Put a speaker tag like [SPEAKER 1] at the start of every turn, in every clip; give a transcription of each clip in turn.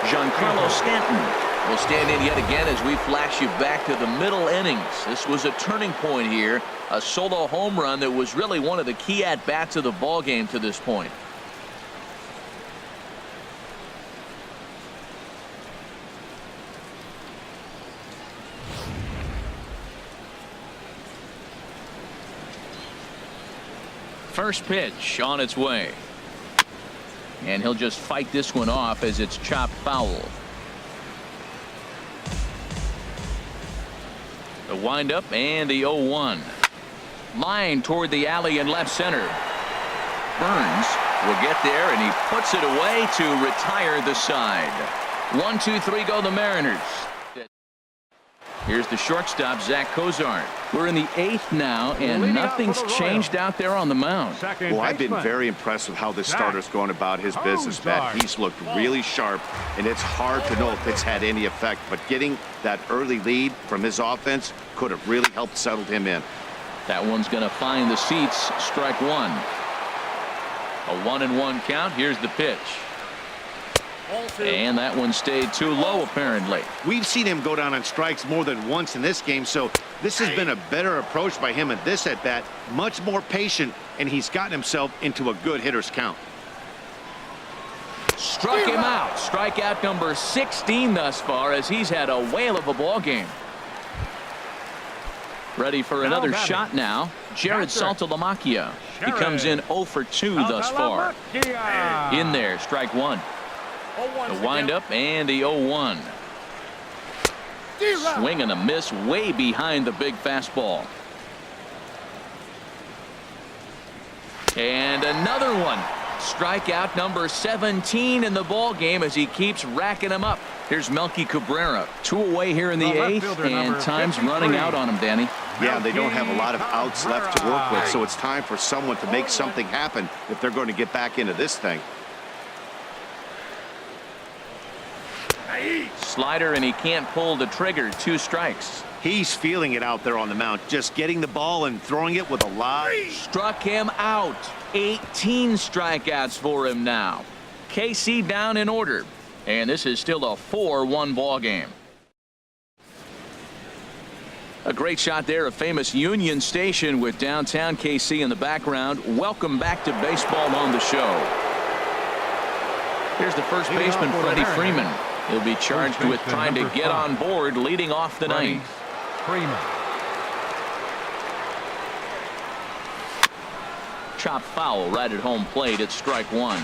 [SPEAKER 1] Giancarlo Stanton will stand in yet again as we flash you back to the middle innings. This was a turning point here, a solo home run that was really one of the key at-bats of the ball game to this point. First pitch on its way. And he'll just fight this one off as it's chopped foul. The windup and the 0-1. Line toward the alley in left center. Burns will get there, and he puts it away to retire the side. 1-2-3 go the Mariners. Here's the shortstop, Zach Cozart. We're in the 8th now, and nothing's changed out there on the mound.
[SPEAKER 2] Well, I've been very impressed with how this starter's going about his business, Matt. He's looked really sharp, and it's hard to know if it's had any effect. But getting that early lead from his offense could have really helped settle him in.
[SPEAKER 1] That one's going to find the seats. Strike one. A 1-1 count. Here's the pitch. And that one stayed too low, apparently.
[SPEAKER 2] We've seen him go down on strikes more than once in this game, so this has been a better approach by him at this at-bat. Much more patient, and he's gotten himself into a good hitter's count.
[SPEAKER 1] Struck him out. Strikeout number 16 thus far, as he's had a whale of a ball game. Ready for another shot now. Jared Saltalamacchia. He comes in 0 for 2 thus far. In there, strike one. The windup and the 0-1. Swing and a miss way behind the big fastball. And another one. Strikeout number 17 in the ball game as he keeps racking them up. Here's Melky Cabrera. 2 away here in the 8th, and time's running out on him, Danny.
[SPEAKER 2] Yeah, they don't have a lot of outs left to work with, so it's time for someone to make something happen if they're going to get back into this thing.
[SPEAKER 1] Slider, and he can't pull the trigger. 2 strikes.
[SPEAKER 2] He's feeling it out there on the mound, just getting the ball and throwing it with a lot.
[SPEAKER 1] Struck him out. 18 strikeouts for him now. KC down in order, and this is still a 4-1 ball game. A great shot there of famous Union Station with downtown KC in the background. Welcome back to baseball on the show. Here's the first baseman, Freddie Freeman. He'll be charged with trying to get on board leading off the ninth. Chop foul right at home plate. It's strike one.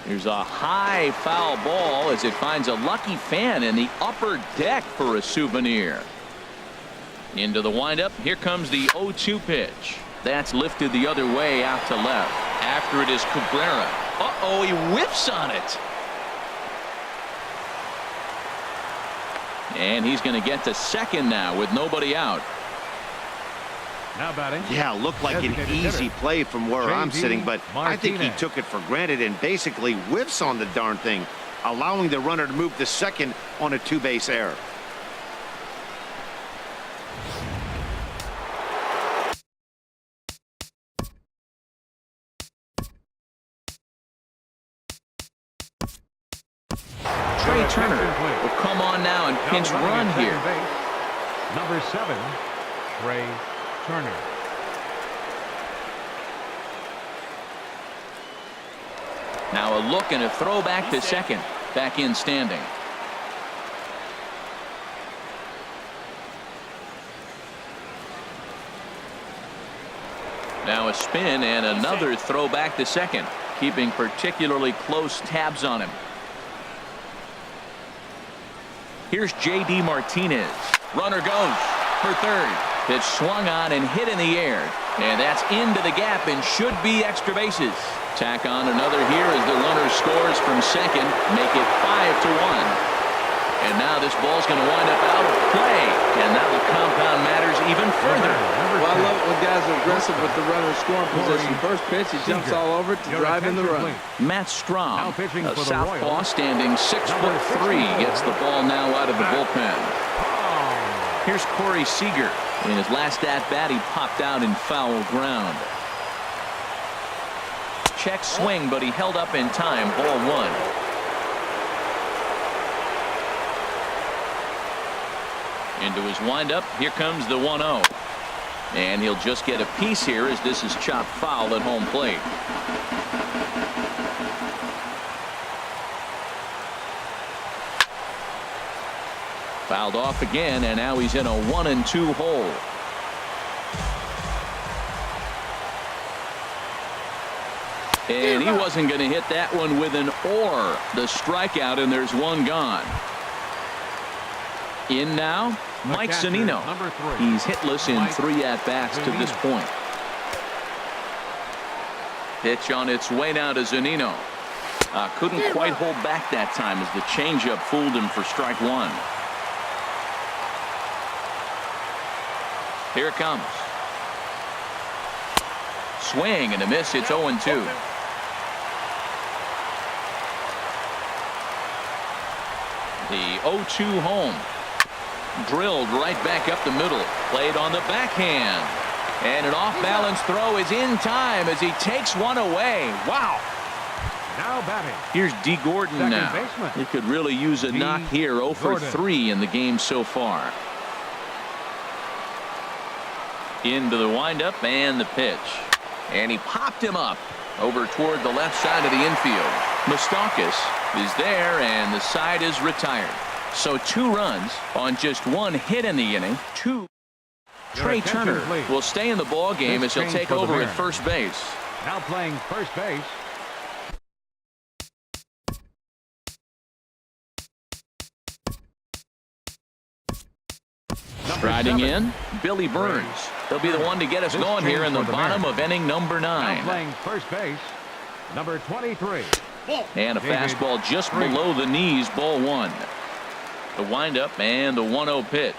[SPEAKER 1] Here's a high foul ball as it finds a lucky fan in the upper deck for a souvenir. Into the windup. Here comes the 0-2 pitch. That's lifted the other way out to left. After it is Cabrera. Uh-oh, he whiffs on it. And he's going to get to second now with nobody out.
[SPEAKER 3] Now batting.
[SPEAKER 2] Yeah, looked like an easy play from where I'm sitting, but I think he took it for granted and basically whiffs on the darn thing, allowing the runner to move to second on a 2-base error.
[SPEAKER 1] Trey Turner will come on now and pinch run here.
[SPEAKER 3] Number 7, Trey Turner.
[SPEAKER 1] Now a look and a throw back to second. Back in standing. Now a spin and another throw back to second, keeping particularly close tabs on him. Here's J.D. Martinez. Runner goes for third. Pitch swung on and hit in the air. And that's into the gap and should be extra bases. Tack on another here as the runner scores from second. Make it 5-1. And now this ball's going to wind up out of play. And that will compound matters even further.
[SPEAKER 4] Well, I love it when guys are aggressive with the runner scoring position. First pitch, he jumps all over it to drive in the run.
[SPEAKER 1] Matt Strom, a southpaw standing 6'3", gets the ball now out of the bullpen. Here's Corey Seager. In his last at-bat, he popped out in foul ground. Check swing, but he held up in time. Ball 1. Into his windup. Here comes the 1-0. And he'll just get a piece here as this is chopped foul at home plate. Fouled off again, and now he's in a 1-2 hole. And he wasn't going to hit that one with an or. The strikeout, and there's one gone. In now, Mike Zunino. He's hitless in 3 at-bats to this point. Pitch on its way now to Zunino. Couldn't quite hold back that time as the changeup fooled him for strike 1. Here it comes. Swing and a miss. It's 0-2. The 0-2 home. Drilled right back up the middle. Played on the backhand. And an off-balance throw is in time as he takes one away. Wow.
[SPEAKER 3] Now batting.
[SPEAKER 1] Here's D. Gordon
[SPEAKER 3] Second
[SPEAKER 1] now.
[SPEAKER 3] baseman.
[SPEAKER 1] He could really use a knock here. 0 for 3 in the game so far. Into the windup and the pitch. And he popped him up over toward the left side of the infield. Moustakas is there, and the side is retired. So 2 runs on just 1 hit in the inning. Trey Turner will stay in the ball game as he'll take over at first base.
[SPEAKER 3] Now playing first base.
[SPEAKER 1] Riding in, Billy Burns. He'll be the one to get us going here in the bottom of inning number 9.
[SPEAKER 3] Now playing first base, number 23.
[SPEAKER 1] And a fastball just below the knees, ball 1. The windup and the 1-0 pitch.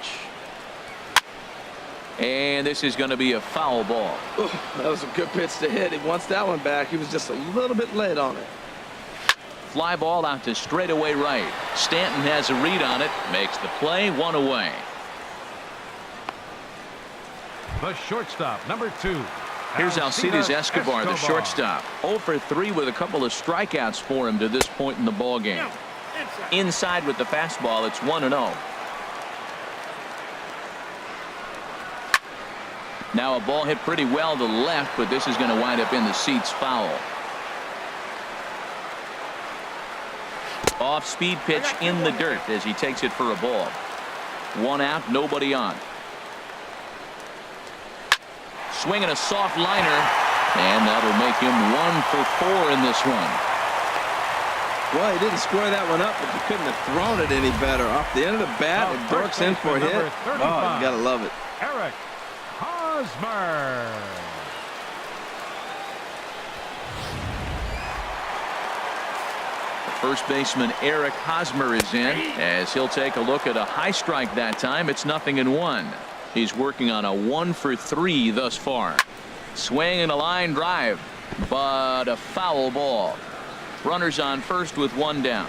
[SPEAKER 1] And this is going to be a foul ball.
[SPEAKER 4] Ooh, that was a good pitch to hit. He wants that one back. He was just a little bit late on it.
[SPEAKER 1] Fly ball out to straightaway right. Stanton has a read on it. Makes the play. 1 away.
[SPEAKER 3] The shortstop, number 2.
[SPEAKER 1] Here's Alcides Escobar, the shortstop. 0 for 3 with a couple of strikeouts for him to this point in the ball game. Inside with the fastball, it's 1-0. Now a ball hit pretty well to the left, but this is going to wind up in the seats foul. Off speed pitch in the dirt as he takes it for a ball. 1 out, nobody on. Swinging a soft liner, and that'll make him 1 for 4 in this one.
[SPEAKER 4] Well, he didn't square that one up, but he couldn't have thrown it any better. Off the end of the bat, it dorks in for a hit. Oh, you gotta love it.
[SPEAKER 3] Eric Hosmer.
[SPEAKER 1] First baseman Eric Hosmer is in as he'll take a look at a high strike that time. It's 0-1. He's working on a 1 for 3 thus far. Swing and a line drive, but a foul ball. Runners on first with 1 down.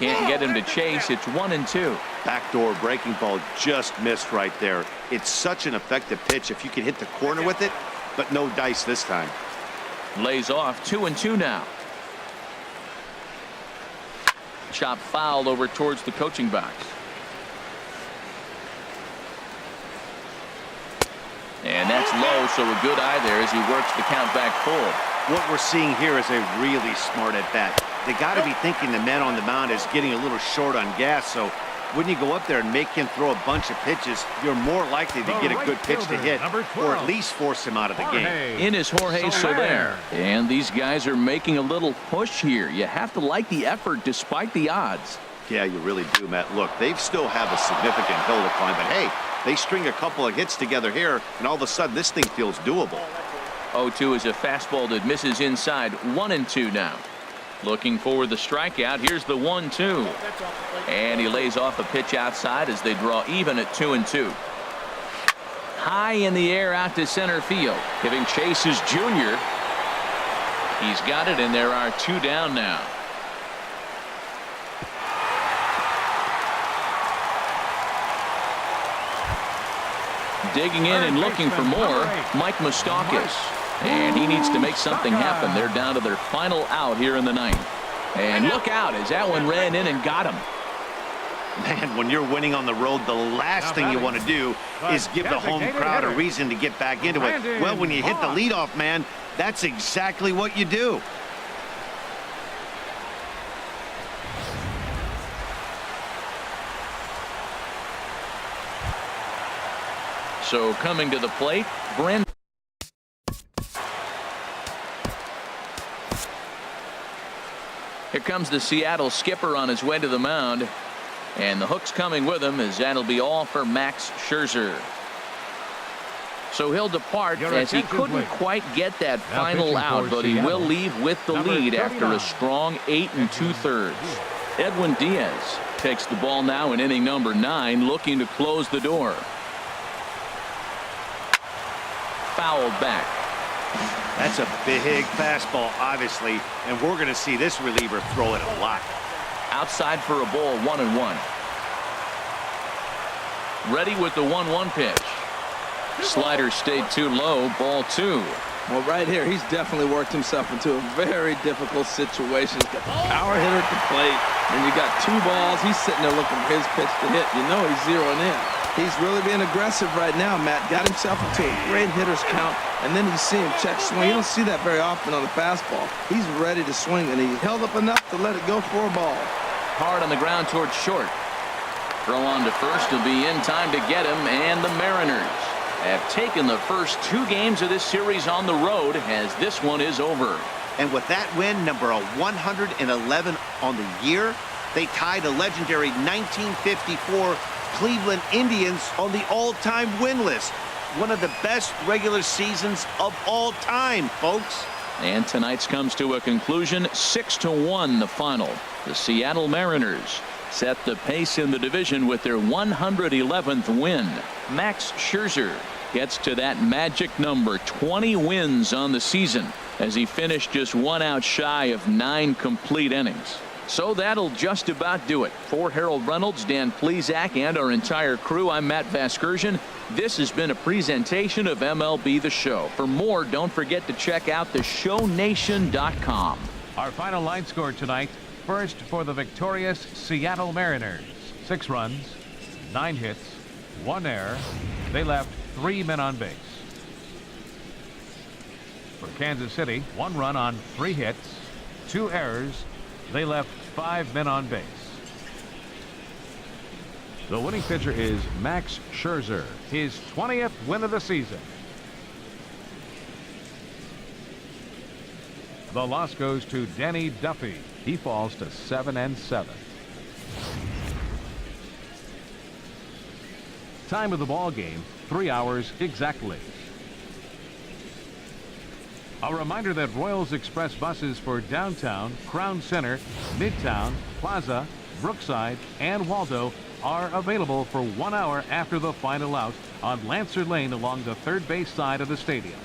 [SPEAKER 1] Can't get him to chase. It's 1-2.
[SPEAKER 2] Backdoor breaking ball just missed right there. It's such an effective pitch if you can hit the corner with it, but no dice this time.
[SPEAKER 1] Lays off. 2-2 now. Chop foul over towards the coaching box. And that's low, so a good eye there as he works the count back full.
[SPEAKER 2] What we're seeing here is a really smart at bat. They got to be thinking the man on the mound is getting a little short on gas, so when you go up there and make him throw a bunch of pitches, you're more likely to get a good pitch to hit, or at least force him out of the game.
[SPEAKER 1] In is Jorge Soler. And these guys are making a little push here. You have to like the effort despite the odds.
[SPEAKER 2] Yeah, you really do, Matt. Look, they still have a significant hill to climb, but hey, they string a couple of hits together here, and all of a sudden this thing feels doable.
[SPEAKER 1] 0-2 is a fastball that misses inside. 1-2 now. Looking for the strikeout. Here's the 1-2. And he lays off a pitch outside as they draw even at 2-2. High in the air out to center field. Giving chase is Junior. He's got it, and there are 2 down now. digging in and looking for more, Mike Moustakas. And he needs to make something happen. They're down to their final out here in the ninth. And look out as that one ran in and got him.
[SPEAKER 2] Man, when you're winning on the road, the last thing you want to do is give the home crowd a reason to get back into it. Well, when you hit the leadoff man, that's exactly what you do.
[SPEAKER 1] So coming to the plate, Brent. Here comes the Seattle skipper on his way to the mound. And the hook's coming with him as that'll be all for Max Scherzer. So he'll depart as he couldn't quite get that final out, but he will leave with the lead after a strong 8 2/3. Edwin Diaz takes the ball now in inning number 9, looking to close the door. Fouled back.
[SPEAKER 2] That's a big fastball, obviously, and we're going to see this reliever throw it a lot.
[SPEAKER 1] Outside for a ball, 1-1. Ready with the 1-1 pitch. Slider stayed too low, ball 2.
[SPEAKER 4] Well, right here, he's definitely worked himself into a very difficult situation. He's got the power hitter at the plate, and you got 2 balls. He's sitting there looking for his pitch to hit. You know he's zeroing in. He's really being aggressive right now, Matt. Got himself into a great hitter's count, and then you see him check swing. You don't see that very often on the fastball. He's ready to swing, and he held up enough to let it go for a ball.
[SPEAKER 1] Hard on the ground towards short. Throw on to first will be in time to get him, and the Mariners have taken the first 2 games of this series on the road as this one is over.
[SPEAKER 2] And with that win, number 111 on the year, they tied the legendary 1954 Cleveland Indians on the all-time win list. One of the best regular seasons of all time, folks.
[SPEAKER 1] And tonight's comes to a conclusion, 6-1 the final. The Seattle Mariners set the pace in the division with their 111th win. Max Scherzer gets to that magic number, 20 wins on the season, as he finished just 1 out shy of 9 complete innings. So that'll just about do it. For Harold Reynolds, Dan Plesac, and our entire crew, I'm Matt Vasgersian. This has been a presentation of MLB The Show. For more, don't forget to check out theshownation.com.
[SPEAKER 3] Our final line score tonight. First for the victorious Seattle Mariners. 6 runs, 9 hits, 1 error. They left 3 men on base. For Kansas City, 1 run on 3 hits, 2 errors. They left 5 men on base. The winning pitcher is Max Scherzer, his 20th win of the season. The loss goes to Danny Duffy. He falls to 7-7. Time of the ball game, 3 hours exactly. A reminder that Royals Express buses for downtown, Crown Center, Midtown, Plaza, Brookside, and Waldo are available for 1 hour after the final out on Lancer Lane along the third base side of the stadium.